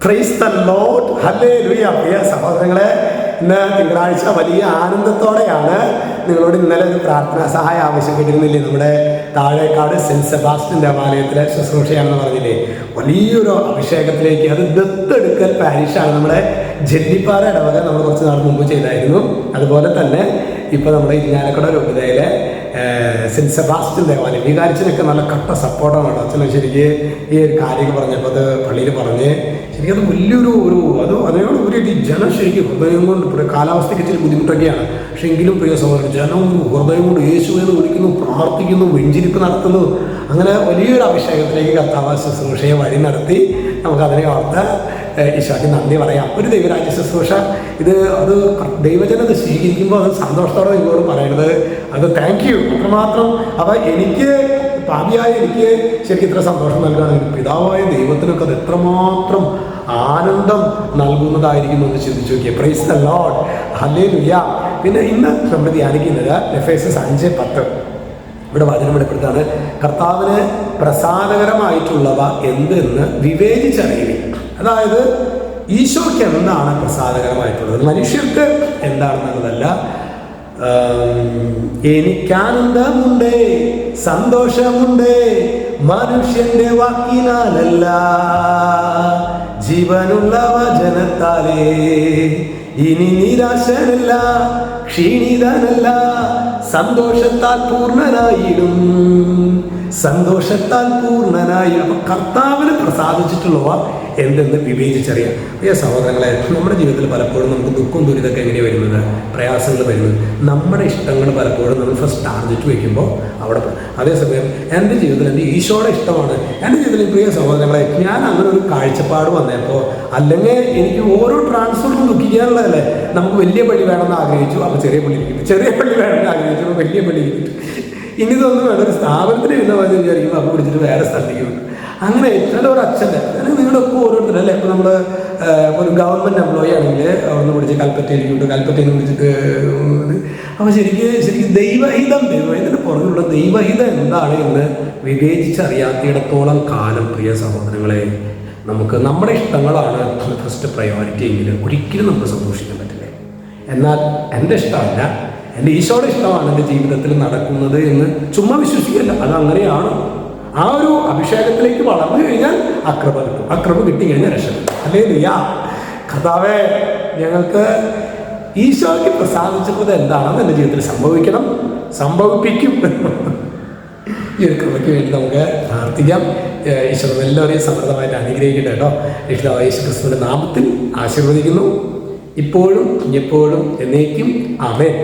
Price the Lord, hallelujah. പ്രിയ സഹോദരങ്ങളെ, ഇന്ന് തിങ്കളാഴ്ച വലിയ ആനന്ദത്തോടെയാണ് നിങ്ങളോട് ഇന്നലെ ഒരു പ്രാർത്ഥനാ സഹായം ആവശ്യപ്പെട്ടിരുന്നില്ലേ? നമ്മുടെ താഴേക്കാട് സെന്റ് സെബാസ്റ്റ്യൻ ദേവാലയത്തിലെ ശുശ്രൂഷയാണെന്ന് പറഞ്ഞില്ലേ? വലിയൊരു അഭിഷേകത്തിലേക്ക്, അത് ദത്തെടുക്കൽ പാരിഷാണ്. നമ്മുടെ ജെല്ലിപ്പാറ ഇടവക നമ്മൾ കുറച്ച് നാൾ മുമ്പ് ചെയ്തായിരുന്നു. അതുപോലെ തന്നെ ഇപ്പോൾ നമ്മുടെ ഇരിഞ്ഞാലക്കുട രൂപതയിലെ സെന്റ് സെബാസ്റ്റ്യൻ ദേവാലയം വികാരിച്ചനൊക്കെ നല്ല കട്ട സപ്പോർട്ടാണ് കേട്ടോ. അച്ഛനെ ശരിക്ക് ഈ ഒരു കാര്യങ്ങൾ പറഞ്ഞപ്പോൾ അത് പള്ളിയിൽ പറഞ്ഞ് ശരിക്കും അത് വലിയൊരു അതിനോട് ഒരു ജനം ശരിക്കും ഹൃദയം കൊണ്ട്, കാലാവസ്ഥയ്ക്ക് ഇച്ചിരി ബുദ്ധിമുട്ടൊക്കെയാണ്, പക്ഷെ എങ്കിലും പ്രിയ സഹോദരൻ, ജനം ഹൃദയം കൊണ്ട് യേശു എന്ന് വിളിക്കുന്നു, പ്രാർത്ഥിക്കുന്നു, വെഞ്ചിരിപ്പ് നടത്തുന്നു. അങ്ങനെ വലിയൊരു അഭിഷേകത്തിലേക്ക് കർത്താവ് ശുശ്രൂഷയെ വഴി നടത്തി. നമുക്കതിനെ ഓർത്ത് ഈശോയ്ക്ക് നന്ദി പറയാം. ഒരു ദൈവരാജ്യ ശുശ്രൂഷ അത് ദൈവജനത സ്വീകരിക്കുമ്പോൾ അത് സന്തോഷത്തോടെ നിങ്ങളോട് പറയണത് അത് താങ്ക് യു അത്രമാത്രം. അപ്പം എനിക്ക് പാപിയായ എനിക്ക് ശരിക്കും ഇത്ര സന്തോഷം നൽകുകയാണെങ്കിൽ പിതാവായ ദൈവത്തിനൊക്കെ അത് എത്രമാത്രം ആനന്ദം നൽകുന്നതായിരിക്കുന്നു എന്ന് ചിന്തിച്ചു നോക്കിയേ. Price the Lord, hallelujah. പിന്നെ ഇന്ന് നമ്മൾ ധ്യാനിക്കുന്നത് എഫേസ്യസ് 5:10. ഇവിടെ വചനം വെളിപ്പെടുത്താണ്, കർത്താവിന് പ്രസാദകരമായിട്ടുള്ളവ എന്തെന്ന് വിവേചിച്ചറിയുക. അതായത് ഈശോയ്ക്ക് എന്താണ് പ്രസാദകരമായിട്ടുള്ളത്, മനുഷ്യർക്ക് എന്താണെന്നുള്ളതല്ല. എനിക്കാനന്ദമുണ്ട്, സന്തോഷമുണ്ട്, മനുഷ്യന്റെ വാക്കിനാലല്ല, ജീവനുള്ള വചനത്താലേ. ഇനി നിരാശനല്ല, ക്ഷീണിതനല്ല, സന്തോഷത്താൽ പൂർണ്ണനായിടും, സന്തോഷത്താൽ പൂർണ്ണനായിടും. കർത്താവിന് പ്രസാദിച്ചിട്ടുള്ളവ എന്തെന്ന് വിവേചിച്ചറിയാം. പ്രിയ സഹോദരങ്ങളെ, നമ്മുടെ ജീവിതത്തിൽ പലപ്പോഴും നമുക്ക് ദുഃഖം ദുരിതമൊക്കെ എങ്ങനെയാണ് വരുന്നത്, പ്രയാസങ്ങൾ വരുന്നത്. നമ്മുടെ ഇഷ്ടങ്ങൾ പലപ്പോഴും നമ്മൾ ഫസ്റ്റ് ടാർഗറ്റ് വയ്ക്കുമ്പോൾ അവിടെ. അതേസമയം എൻ്റെ ജീവിതത്തിൽ എൻ്റെ ഈശോയുടെ ഇഷ്ടമാണ് എൻ്റെ ജീവിതത്തിൽ. പ്രിയ സഹോദരങ്ങളെ, ഞാൻ അങ്ങനെ ഒരു കാഴ്ചപ്പാട് വന്നപ്പോൾ, അല്ലെങ്കിൽ എനിക്ക് ഓരോ ട്രാൻസ്ഫറും ദുഃഖിക്കാനുള്ളതല്ലേ. നമുക്ക് വലിയ പള്ളി വേണമെന്ന് ആഗ്രഹിച്ചു, അപ്പോൾ ചെറിയ പള്ളി കിട്ടും, ചെറിയ പള്ളി വേണമെന്ന് ആഗ്രഹിച്ചു, അപ്പോൾ വലിയ പള്ളി കിട്ടും. ഇനി ഇതൊന്നും വേണ്ട, ഒരു സ്ഥാപനത്തിന് ഇരുന്ന പോലെ വിചാരിക്കുമ്പോൾ അപ്പോൾ പിടിച്ചിട്ട് വേറെ സ്ഥലത്തേക്ക് വിട്ടു. അങ്ങനെ ഏറ്റവും ഒരു അച്ഛൻ്റെ നിങ്ങളൊക്കെ ഓരോരുത്തരല്ലേ. ഇപ്പോൾ നമ്മൾ ഒരു ഗവൺമെൻറ് എംപ്ലോയി ആണെങ്കിൽ അവിടുന്ന് പിടിച്ച് കൽപ്പറ്റയിലേക്ക് വിട്ടു, കൽപ്പറ്റയിൽ നിന്ന് പിടിച്ചിട്ട്. അപ്പോൾ ശരിക്കും ദൈവഹിതം ഇതിന് പുറകിലുള്ള ദൈവഹിതം എന്താണ് എന്ന് വിവേചിച്ചറിയാത്തിടത്തോളം കാലം, പ്രിയ സഹോദരങ്ങളെ, നമുക്ക് നമ്മുടെ ഇഷ്ടങ്ങളാണ് ഫസ്റ്റ് പ്രയോറിറ്റി എങ്കിൽ ഒരിക്കലും നമുക്ക് സന്തോഷിക്കാൻ പറ്റില്ല. എന്നാൽ എൻ്റെ ഇഷ്ടമല്ല, എൻ്റെ ഈശോയുടെ ഇഷ്ടമാണ് എൻ്റെ ജീവിതത്തിൽ നടക്കുന്നത് എന്ന് ചുമ്മാ വിശ്വസിക്കില്ല. അതങ്ങനെയാണ്. ആ ഒരു അഭിഷേകത്തിലേക്ക് വളർന്നു കഴിഞ്ഞാൽ അക്രമ കിട്ടും, അക്രമ കിട്ടി കഴിഞ്ഞാൽ രക്ഷപ്പെടും. ഹല്ലേലൂയ. കർത്താവേ, ഞങ്ങൾക്ക് ഈശോയ്ക്ക് പ്രസാദിച്ചപ്പോൾ എന്താണെന്ന് എൻ്റെ ജീവിതത്തിൽ സംഭവിക്കണം, സംഭവിപ്പിക്കും. ഈ ഒരു കൃപയ്ക്ക് വേണ്ടി നമുക്ക് പ്രാർത്ഥിക്കാം. ഈശോ എല്ലാവരെയും സമൃദ്ധമായിട്ട് അനുഗ്രഹിക്കട്ടെ കേട്ടോ. യേശു ക്രിസ്തുവിൻ്റെ നാമത്തിൽ ആശീർവദിക്കുന്നു, ഇപ്പോഴും എപ്പോഴും എന്നേക്കും. ആമേൻ.